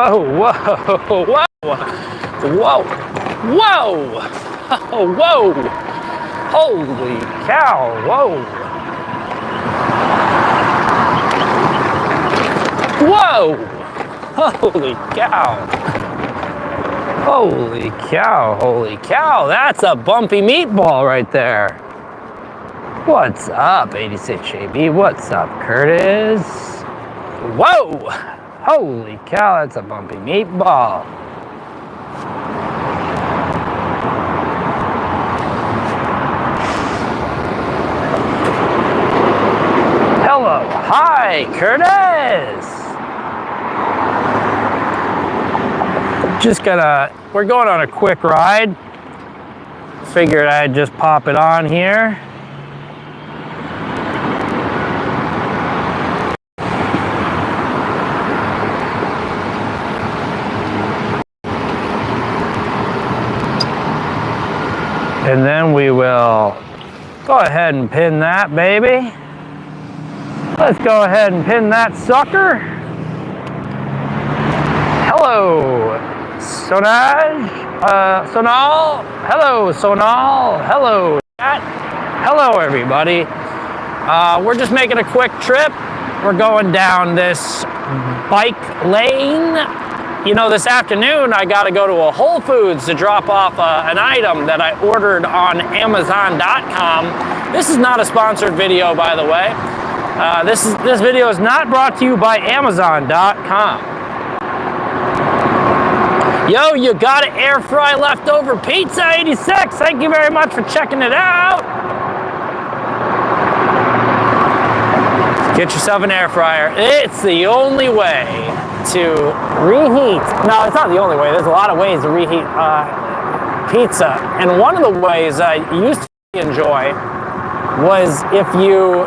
Whoa, whoa, whoa, whoa, whoa, oh, whoa, holy cow, whoa. Whoa, holy cow. Holy cow, holy cow. That's a bumpy meatball right there. What's up, 86JB? What's up, Curtis? Whoa! Holy cow, that's a bumpy meatball. Hello, hi, Curtis! We're going on a quick ride. Figured I'd just pop it on here. And then we will go ahead and pin that baby. Let's go ahead and pin that sucker. Hello, Sonal. Hello, Sonal. Hello, chat. Hello, everybody. We're just making a quick trip. We're going down this bike lane. You know, this afternoon I got to go to a Whole Foods to drop off an item that I ordered on Amazon.com. This is not a sponsored video, by the way. This video is not brought to you by Amazon.com. Yo, you got an air fry leftover pizza 86. Thank you very much for checking it out. Get yourself an air fryer. It's the only way to reheat. No, it's not the only way. There's a lot of ways to reheat pizza. And one of the ways I used to enjoy was if you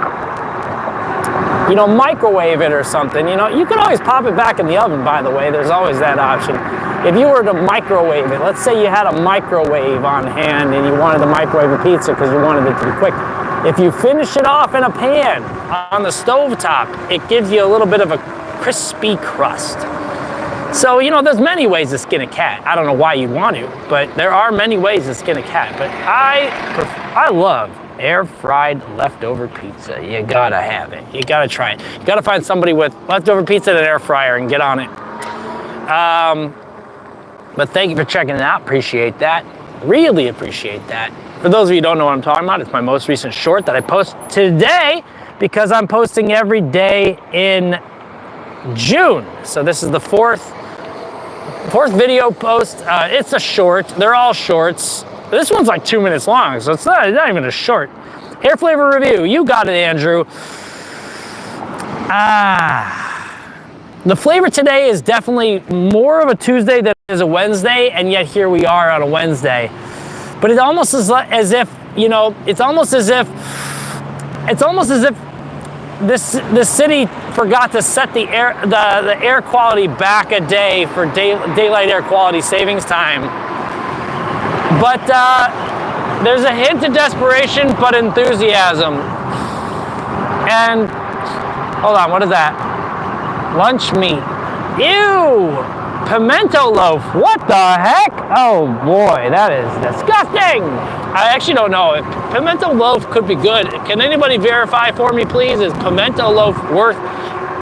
know, microwave it or something. You know, you can always pop it back in the oven, by the way. There's always that option. If you were to microwave it, let's say you had a microwave on hand and you wanted to microwave a pizza because you wanted it to be quick. If you finish it off in a pan on the stovetop, it gives you a little bit of a crispy crust. So, you know, there's many ways to skin a cat. I don't know why you'd want to, but there are many ways to skin a cat. But I love air fried leftover pizza. You gotta have it. You gotta try it. You gotta find somebody with leftover pizza and an air fryer and get on it. But thank you for checking it out. Appreciate that. Really appreciate that. For those of you who don't know what I'm talking about, it's my most recent short that I post today because I'm posting every day in June. So this is the fourth video post. It's a short. They're all shorts. This one's like 2 minutes long, so it's not even a short. Hair flavor review. You got it, Andrew. The flavor today is definitely more of a Tuesday than it is a Wednesday, and yet here we are on a Wednesday. But it almost is as if, you know, it's almost as if this city forgot to set the air quality back a day for daylight air quality savings time. But there's a hint of desperation, but enthusiasm. And hold on, what is that? Lunch meat. Ew! Pimento loaf. What the heck? Oh boy, that is disgusting. I actually don't know. If pimento loaf could be good. Can anybody verify for me, please? Is pimento loaf worth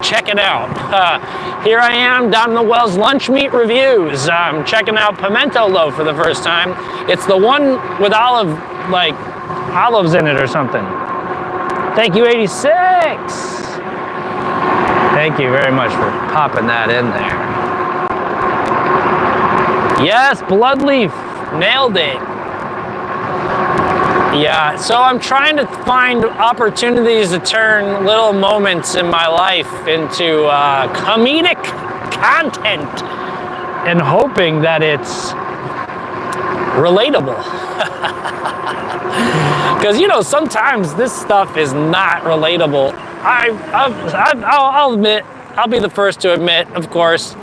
checking out? Here I am down in the Wells lunch meat reviews. I'm checking out pimento loaf for the first time. It's the one with olives in it or something. Thank you, 86. Thank you very much for popping that in there. Yes, Bloodleaf, nailed it. Yeah, so I'm trying to find opportunities to turn little moments in my life into comedic content and hoping that it's relatable. Because, you know, sometimes this stuff is not relatable. I'll admit, I'll be the first to admit, of course.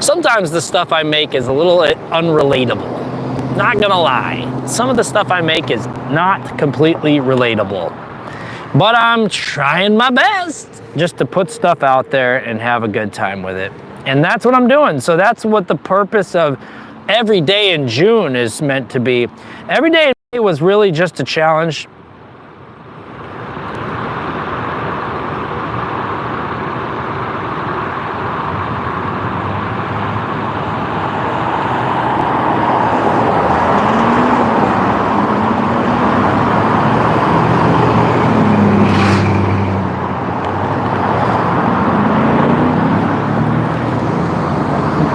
Sometimes the stuff I make is a little unrelatable. Not gonna lie. Some of the stuff I make is not completely relatable. But I'm trying my best just to put stuff out there and have a good time with it. And that's what I'm doing. So that's what the purpose of every day in June is meant to be. Every day in May was really just a challenge.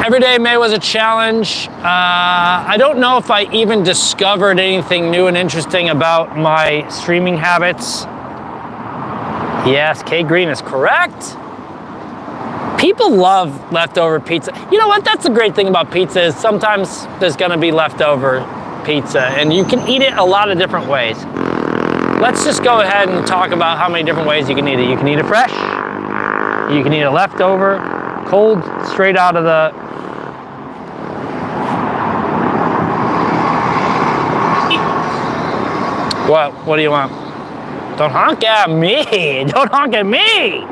Every day in May was a challenge. I don't know if I even discovered anything new and interesting about my streaming habits. Yes, K Green is correct. People love leftover pizza. You know what? That's the great thing about pizza is sometimes there's gonna be leftover pizza and you can eat it a lot of different ways. Let's just go ahead and talk about how many different ways you can eat it. You can eat it fresh. You can eat it leftover, cold, straight out of the What do you want? Don't honk at me. Don't honk at me.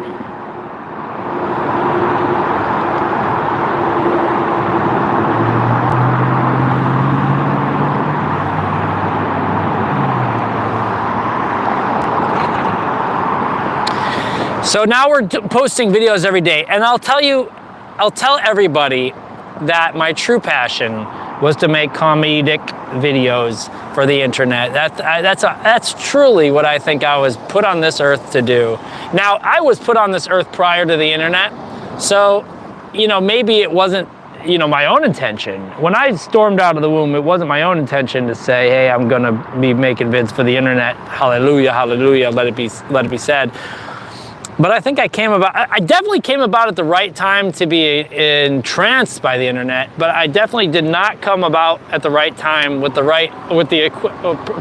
So now we're posting videos every day, and I'll tell everybody that my true passion was to make comedic videos for the internet. That's truly what I think I was put on this earth to do. Now, I was put on this earth prior to the internet, so, you know, maybe it wasn't, you know, my own intention. When I stormed out of the womb, it wasn't my own intention to say, hey, I'm gonna be making vids for the internet. Hallelujah, hallelujah, let it be said. But I think I definitely came about at the right time to be entranced by the internet, but I definitely did not come about at the right time with the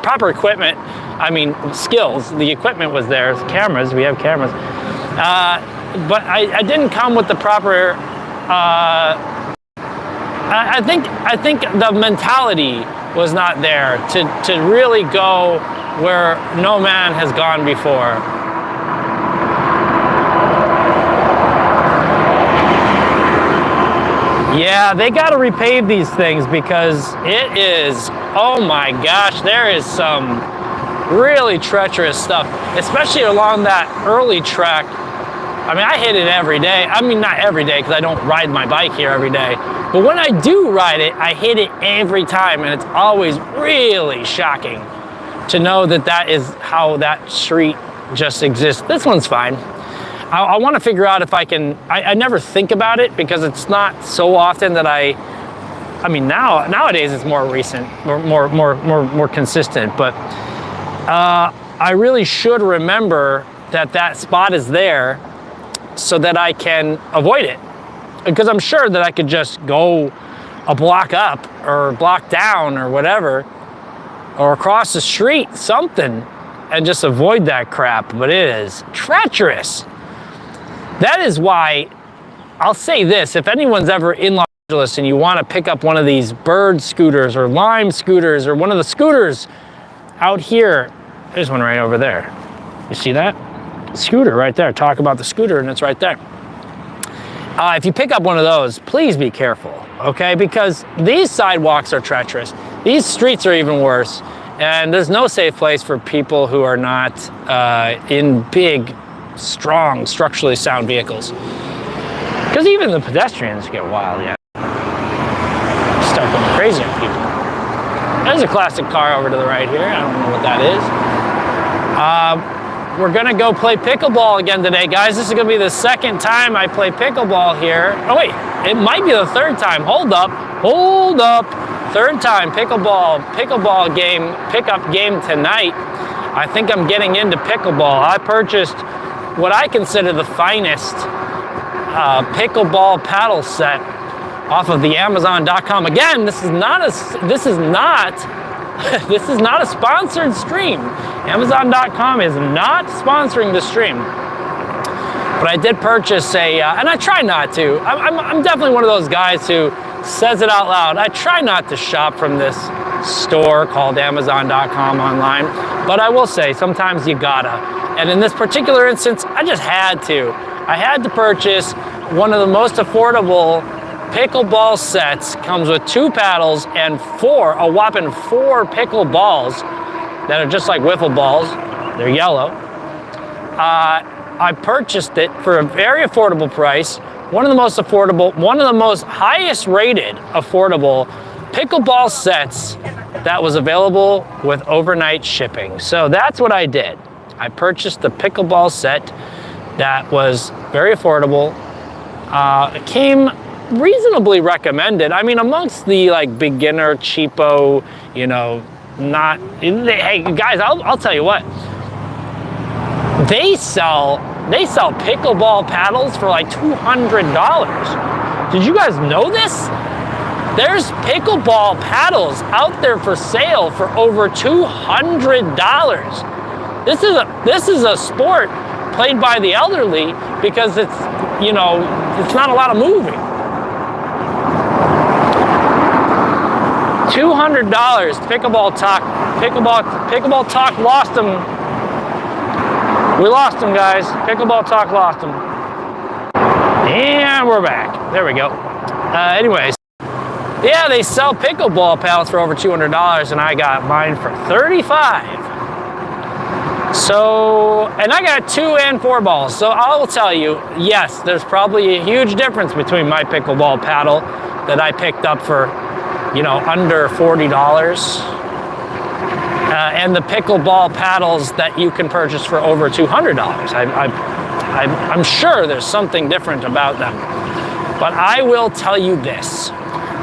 proper equipment. I mean, skills. The equipment was there, cameras, we have cameras. But I didn't come with the proper, I think the mentality was not there to really go where no man has gone before. Yeah, they got to repave these things because it is, oh my gosh, there is some really treacherous stuff, especially along that early track. I mean, I hit it every day. I mean, not every day because I don't ride my bike here every day. But when I do ride it, I hit it every time, and it's always really shocking to know that that is how that street just exists. This one's fine. I want to figure out if I can, I never think about it because it's not so often that I mean, nowadays it's more recent, more consistent, but I really should remember that spot is there so that I can avoid it. Because I'm sure that I could just go a block up or block down or whatever, or across the street, something, and just avoid that crap, but it is treacherous. That is why, I'll say this, if anyone's ever in Los Angeles and you want to pick up one of these Bird scooters or Lime scooters or one of the scooters out here, there's one right over there. You see that? Scooter right there. Talk about the scooter and it's right there. If you pick up one of those, please be careful, okay? Because these sidewalks are treacherous. These streets are even worse. And there's no safe place for people who are not in big, strong, structurally sound vehicles. Because even the pedestrians get wild, yeah. Start going crazy on people. There's a classic car over to the right here. I don't know what that is. We're gonna go play pickleball again today, guys. This is gonna be the second time I play pickleball here. Oh wait, it might be the third time. Hold up. Third time pickleball game, pickup game tonight. I think I'm getting into pickleball. I purchased what I consider the finest pickleball paddle set off of the Amazon.com. Again, this is not a sponsored stream. Amazon.com is not sponsoring the stream. But I did purchase and I try not to. I'm definitely one of those guys who says it out loud. I try not to shop from this store called Amazon.com online, but I will say sometimes you gotta. And in this particular instance, I just had to. I had to purchase one of the most affordable pickleball sets. Comes with 2 paddles and a whopping 4 pickle balls that are just like wiffle balls. They're yellow. I purchased it for a very affordable price. One of the most highest rated affordable pickleball sets that was available with overnight shipping. So that's what I did. I purchased the pickleball set that was very affordable. It came reasonably recommended. I mean, amongst the like beginner, cheapo, you know, hey guys, I'll tell you what. They sell pickleball paddles for like $200. Did you guys know this? There's pickleball paddles out there for sale for over $200. This is a sport played by the elderly because it's not a lot of moving. $200. Pickleball Talk lost them. We lost them, guys. Pickleball Talk lost them. And we're back. There we go. Anyways, yeah, they sell pickleball paddles for over $200, and I got mine for $35. So, and I got 2 and 4 balls. So I will tell you, yes, there's probably a huge difference between my pickleball paddle that I picked up for, under $40. And the pickleball paddles that you can purchase for over $200. I'm sure there's something different about them. But I will tell you this.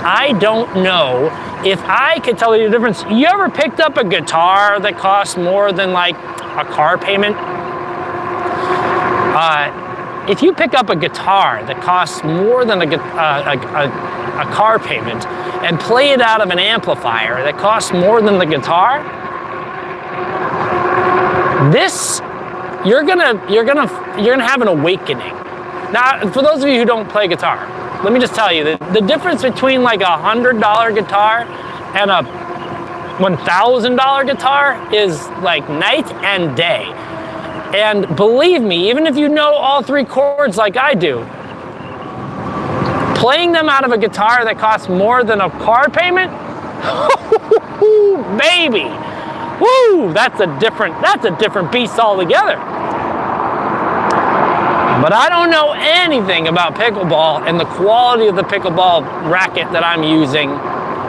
I don't know if I could tell you the difference. You ever picked up a guitar that costs more than like a car payment? If you pick up a guitar that costs more than a car payment and play it out of an amplifier that costs more than the guitar, you're gonna have an awakening. Now, for those of you who don't play guitar, let me just tell you that the difference between like a $100 guitar and a $1,000 guitar is like night and day. And believe me, even if you know all 3 chords like I do, playing them out of a guitar that costs more than a car payment, baby. Woo, that's a different beast altogether. But I don't know anything about pickleball and the quality of the pickleball racket that I'm using,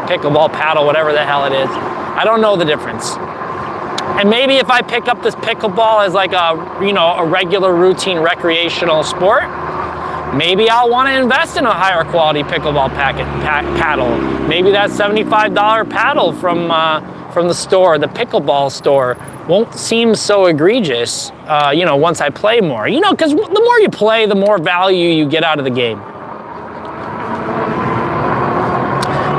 pickleball paddle, whatever the hell it is. I don't know the difference. And maybe if I pick up this pickleball as like a regular routine recreational sport, maybe I'll want to invest in a higher quality pickleball paddle. Maybe that $75 paddle from the store, the pickleball store, won't seem so egregious, once I play more. Because the more you play, the more value you get out of the game.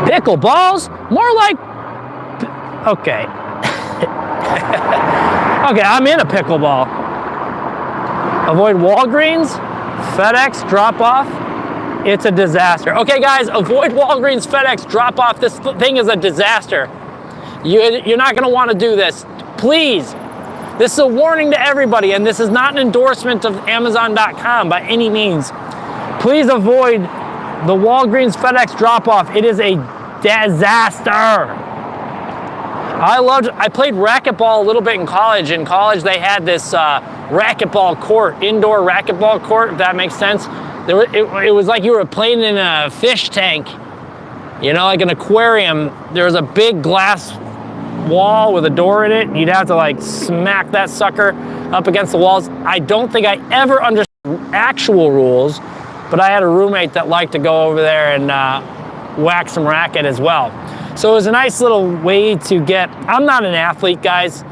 Pickleballs? More like... Okay. Okay, I'm in a pickleball. Avoid Walgreens, FedEx drop-off. It's a disaster. Okay, guys, avoid Walgreens, FedEx drop-off. This thing is a disaster. You're not going to want to do this. Please. This is a warning to everybody, and this is not an endorsement of Amazon.com by any means. Please avoid the Walgreens FedEx drop-off. It is a disaster. I played racquetball a little bit in college. In college, they had this racquetball court, indoor racquetball court, if that makes sense. It was like you were playing in a fish tank, like an aquarium. There was a big glass wall with a door in it, and you'd have to like smack that sucker up against the walls. I don't think I ever understood actual rules, but I had a roommate that liked to go over there and whack some racket as well. So it was a nice little way to get... I'm not an athlete, guys.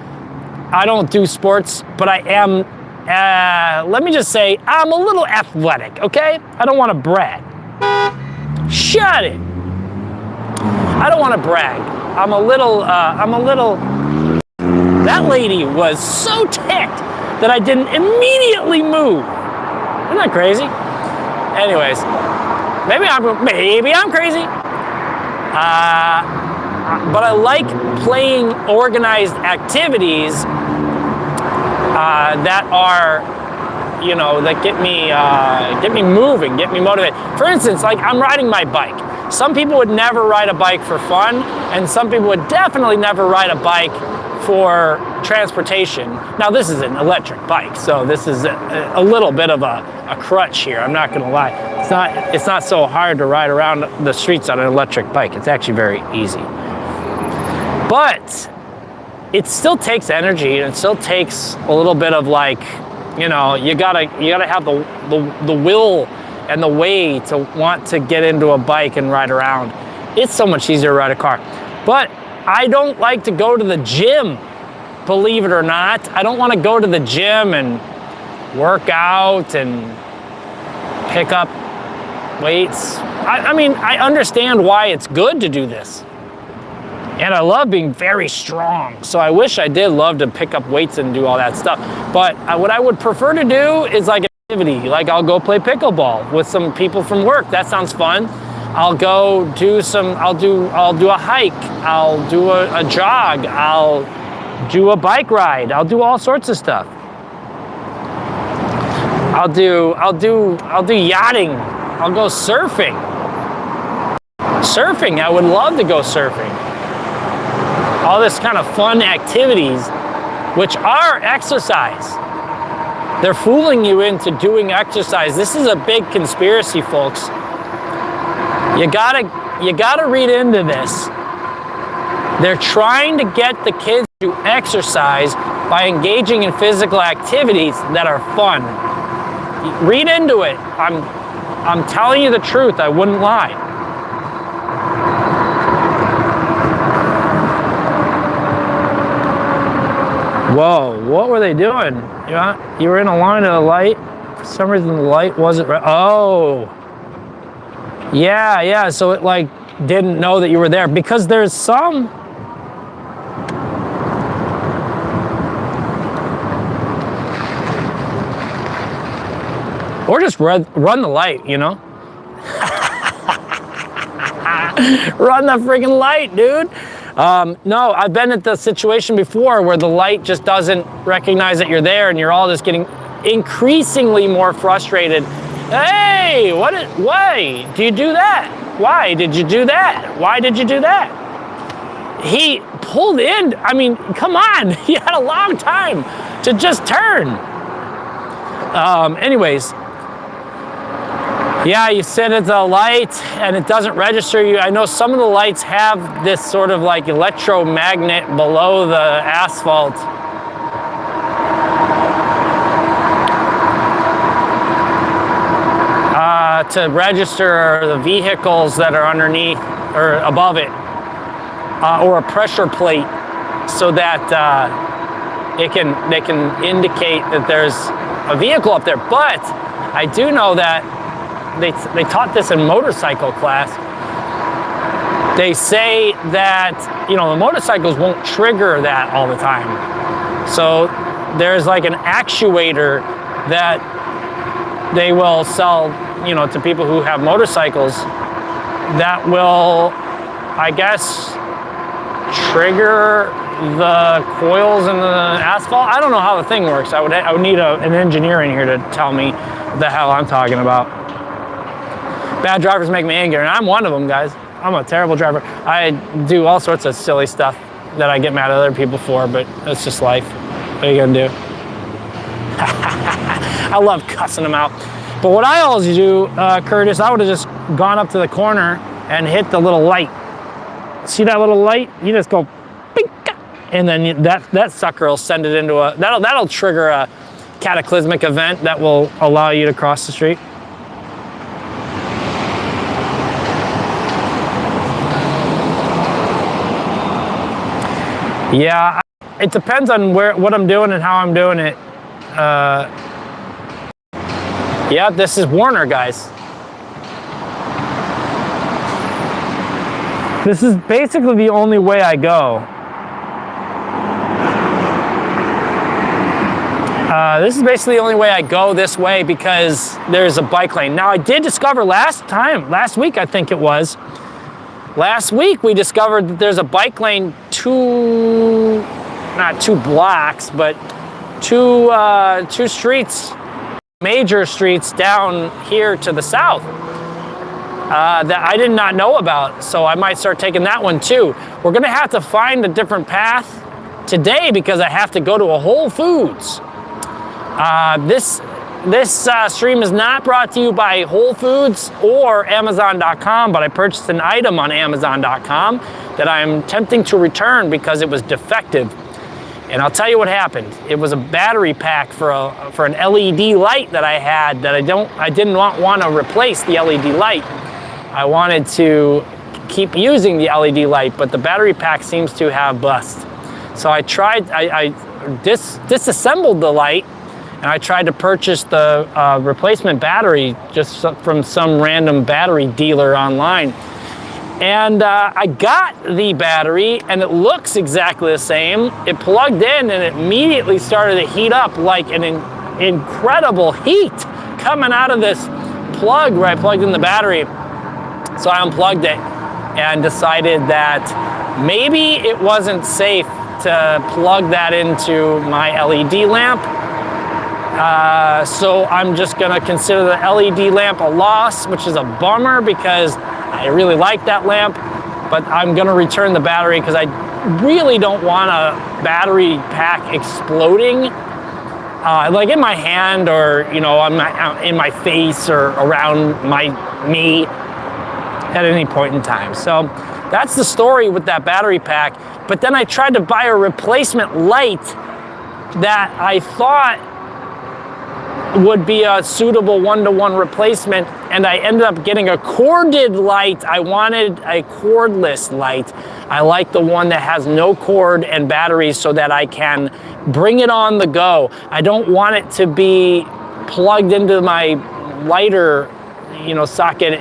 I don't do sports, but I am, let me just say, I'm a little athletic, okay? I don't want to brag. Shut it. I don't want to brag. I'm a little... That lady was so ticked that I didn't immediately move. Isn't that crazy? Anyways, maybe I'm crazy. But I like playing organized activities that are you know, that get me moving, get me motivated. For instance, like I'm riding my bike. Some people would never ride a bike for fun, and some people would definitely never ride a bike for transportation. Now this is an electric bike, so this is a little bit of a crutch here. I'm not gonna lie. It's not so hard to ride around the streets on an electric bike. It's actually very easy. But it still takes energy, and it still takes a little bit of like, you know, you gotta have the will and the way to want to get into a bike and ride around. It's so much easier to ride a car. But I don't like to go to the gym, believe it or not. I don't want to go to the gym and work out and pick up weights. I mean, I understand why it's good to do this. And I love being very strong. So I wish I did love to pick up weights and do all that stuff. But what I would prefer to do is like an activity. Like I'll go play pickleball with some people from work. That sounds fun. I'll go do I'll do a hike. I'll do a jog. I'll do a bike ride. I'll do all sorts of stuff. I'll do yachting. I'll go surfing. Surfing, I would love to go surfing. All this kind of fun activities, which are exercise. They're fooling you into doing exercise. This is a big conspiracy, folks. You gotta read into this. They're trying to get the kids to exercise by engaging in physical activities that are fun. Read into it. I'm telling you the truth. I wouldn't lie. Whoa, what were they doing? Yeah, you were in a line at a light. For some reason the light wasn't right. Oh. Yeah, so it like didn't know that you were there because there's some. Or just run the light, you know? Run the freaking light, dude. No, I've been at the situation before where the light just doesn't recognize that you're there and you're all just getting increasingly more frustrated. Hey, why do you do that? Why did you do that? Why did you do that? He pulled in, I mean, come on, he had a long time to just turn. Anyways, yeah, you sit at the light and it doesn't register you. I know some of the lights have this sort of like electromagnet below the asphalt. To register the vehicles that are underneath or above it, or a pressure plate, so that they can indicate that there's a vehicle up there. But I do know that they taught this in motorcycle class. They say that, you know, the motorcycles won't trigger that all the time. So there's like an actuator that they will sell, you know, to people who have motorcycles that will, I guess, trigger the coils in the asphalt. I don't know how the thing works. I would need an engineer in here to tell me what the hell I'm talking about. Bad drivers make me angry, and I'm one of them, guys. I'm a terrible driver. I do all sorts of silly stuff that I get mad at other people for, but it's just life. What are you gonna do? I love cussing them out. But what I always do, Curtis, I would have just gone up to the corner and hit the little light. See that little light? You just go, bink, and then that sucker will send it into a, that'll trigger a cataclysmic event that will allow you to cross the street. Yeah, it depends on what I'm doing and how I'm doing it. Yeah, this is Warner, guys. This is basically the only way I go. This is basically the only way I go this way because there's a bike lane. Now, I did discover last week, I think it was. Last week, we discovered that there's a bike lane not 2 blocks, but two streets major streets down here to the south that I did not know about. So I might start taking that one too. We're gonna have to find a different path today because I have to go to a Whole Foods. This stream is not brought to you by Whole Foods or Amazon.com, but I purchased an item on Amazon.com that I'm attempting to return because it was defective. And I'll tell you what happened. It was a battery pack for an LED light that I had that I didn't want to replace the LED light. I wanted to keep using the LED light, but the battery pack seems to have bust. So I disassembled the light, and I tried to purchase the replacement battery just from some random battery dealer online. And I got the battery, and it looks exactly the same. It plugged in, and it immediately started to heat up like an incredible heat coming out of this plug where I plugged in the battery. So I unplugged it and decided that maybe it wasn't safe to plug that into my LED lamp. So I'm just gonna consider the LED lamp a loss, which is a bummer because I really like that lamp, but I'm gonna return the battery because I really don't want a battery pack exploding like in my hand or in my face or around me at any point in time. So that's the story with that battery pack. But then I tried to buy a replacement light that I thought would be a suitable one-to-one replacement, and I ended up getting a corded light. I wanted a cordless light. I like the one that has no cord and batteries so that I can bring it on the go. I don't want it to be plugged into my lighter, socket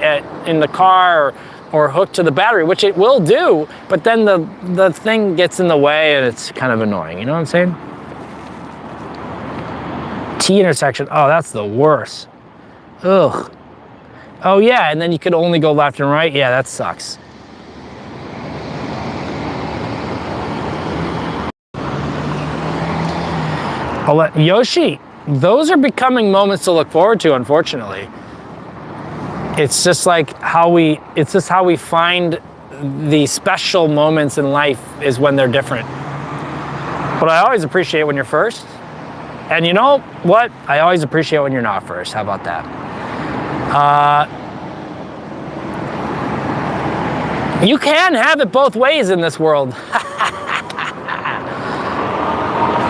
in the car or hooked to the battery, which it will do, but then the thing gets in the way and it's kind of annoying, you know what I'm saying? T intersection, oh, that's the worst. Ugh. Oh yeah, and then you could only go left and right. Yeah, that sucks. I'll let Yoshi, those are becoming moments to look forward to, unfortunately. It's just how we find the special moments in life is when they're different. But I always appreciate when you're first. And you know what? I always appreciate when you're not first. How about that? You can have it both ways in this world.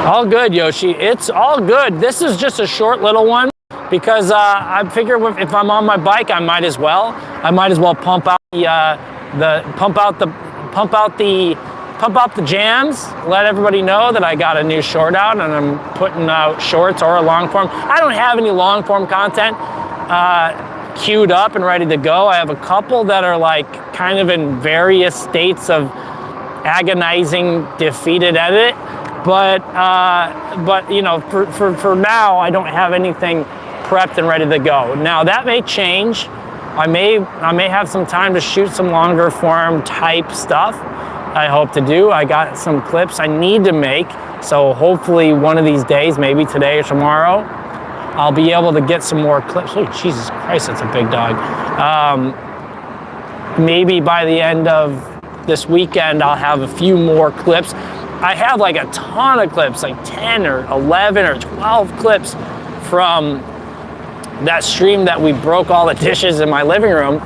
All good, Yoshi. It's all good. This is just a short little one because I figure if I'm on my bike, I might as well pump out the jams, let everybody know that I got a new short out and I'm putting out shorts or a long form. I don't have any long form content queued up and ready to go. I have a couple that are kind of in various states of agonizing, defeated edit. But for now, I don't have anything prepped and ready to go. Now that may change. I may have some time to shoot some longer form type stuff. I hope to do. I got some clips I need to make, so hopefully one of these days, maybe today or tomorrow, I'll be able to get some more clips. Oh, Jesus Christ, that's a big dog. Maybe by the end of this weekend, I'll have a few more clips. I have a ton of clips, 10 or 11 or 12 clips from that stream that we broke all the dishes in my living room.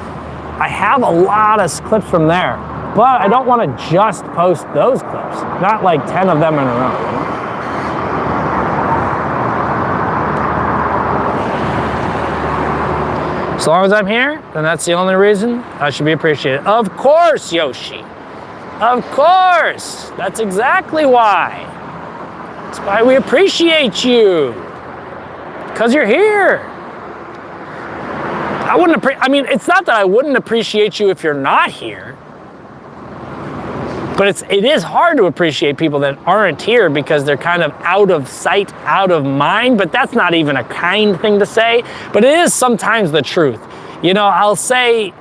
I have a lot of clips from there. But I don't want to just post those clips, not 10 of them in a row. As long as I'm here, then that's the only reason I should be appreciated. Of course, Yoshi. Of course. That's exactly why. That's why we appreciate you. Because you're here. It's not that I wouldn't appreciate you if you're not here. But it is hard to appreciate people that aren't here because they're kind of out of sight, out of mind, but that's not even a kind thing to say, but it is sometimes the truth. I'll say,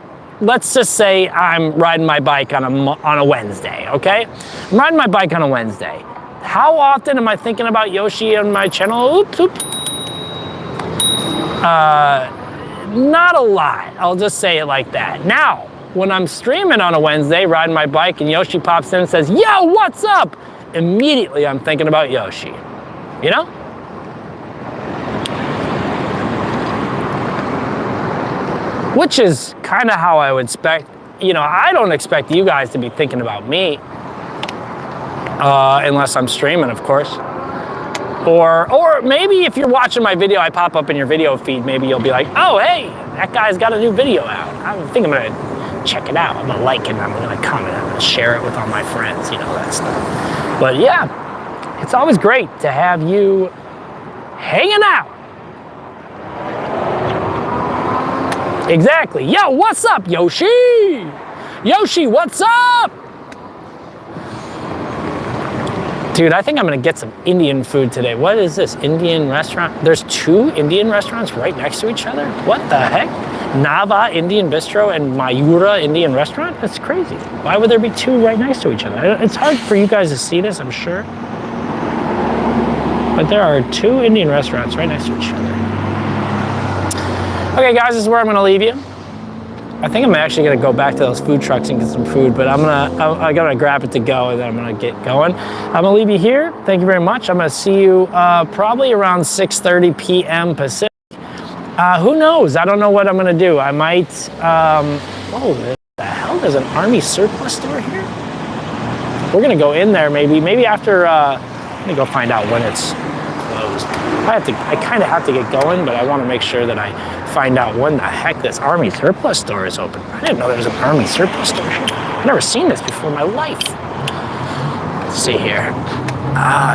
let's just say I'm riding my bike on a Wednesday, okay? I'm riding my bike on a Wednesday. How often am I thinking about Yoshi on my channel? Oops, oops. Not a lot. I'll just say it like that. Now, when I'm streaming on a Wednesday, riding my bike, and Yoshi pops in and says, "Yo, what's up?" Immediately, I'm thinking about Yoshi. You know? Which is kind of how I would expect. You know, I don't expect you guys to be thinking about me, unless I'm streaming, of course. Or maybe if you're watching my video, I pop up in your video feed, maybe you'll be like, "Oh, hey, that guy's got a new video out. I think I'm gonna check it out. I'm gonna like it, and I'm gonna comment, I'm gonna share it with all my friends," you know, that stuff. But yeah, it's always great to have you hanging out. Exactly. Yo, what's up, Yoshi? Yoshi, what's up? Dude, I think I'm gonna get some Indian food today. What is this, Indian restaurant? There's 2 Indian restaurants right next to each other? What the heck? Nava Indian Bistro and Mayura Indian Restaurant? That's crazy. Why would there be 2 right next to each other? It's hard for you guys to see this, I'm sure. But there are 2 Indian restaurants right next to each other. Okay, guys, this is where I'm gonna leave you. I think I'm actually gonna go back to those food trucks and get some food, but I gotta grab it to go, and then I'm gonna get going. I'm gonna leave you here. Thank you very much. I'm gonna see you probably around 6:30 p.m. Pacific. Who knows? I don't know what I'm gonna do. I might, oh, what the hell? There's an Army surplus store here? We're gonna go in there maybe after, I'm gonna go find out when it's closed. I kind of have to get going, but I want to make sure that I find out when the heck this Army surplus store is open. I didn't know there was an Army surplus store here. I've never seen this before in my life. Let's see here.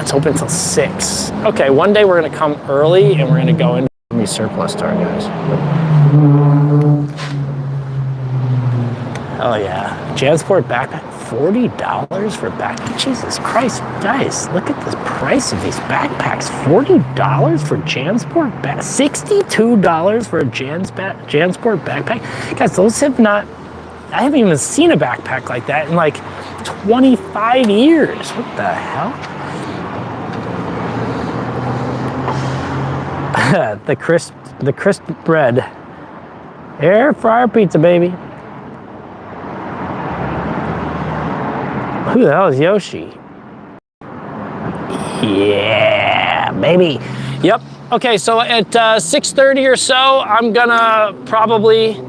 It's open until 6. Okay, one day we're going to come early and we're going to go into the Army surplus store, guys. Oh yeah, JanSport backpack, $40 for backpack. Jesus Christ, guys, look at the price of these backpacks. $40 for JanSport backpack, $62 for a JanSport backpack. Guys, those have not, I haven't even seen a backpack like that in like 25 years. What the hell? the crisp bread. Air fryer pizza, baby. Who the hell is Yoshi? Yeah, baby. Yep. Okay, so at 6:30 or so, I'm gonna probably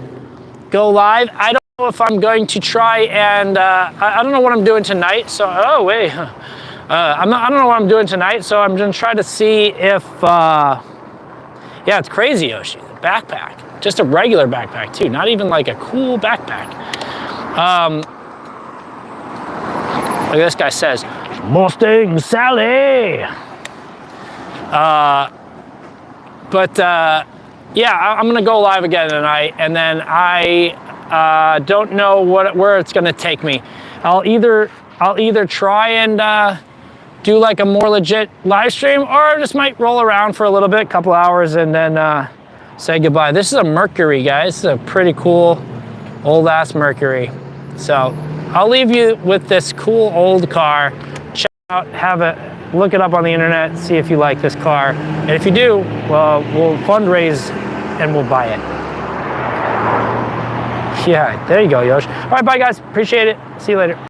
go live. I don't know if I'm going to try and, I don't know what I'm doing tonight, so, oh, wait. I don't know what I'm doing tonight, so I'm gonna try to see if, yeah, it's crazy, Yoshi. The backpack. Just a regular backpack, too. Not even like a cool backpack. Like this guy says, Mustang Sally. Yeah, I'm gonna go live again tonight, and then I don't know where it's gonna take me. I'll either try and do like a more legit live stream, or I just might roll around for a little bit, couple hours, and then say goodbye. This is a Mercury, guys. This is a pretty cool old ass Mercury. So I'll leave you with this cool old car. Check it out, look it up on the internet, see if you like this car. And if you do, well, we'll fundraise and we'll buy it. Yeah, there you go, Yosh. All right, bye guys, appreciate it. See you later.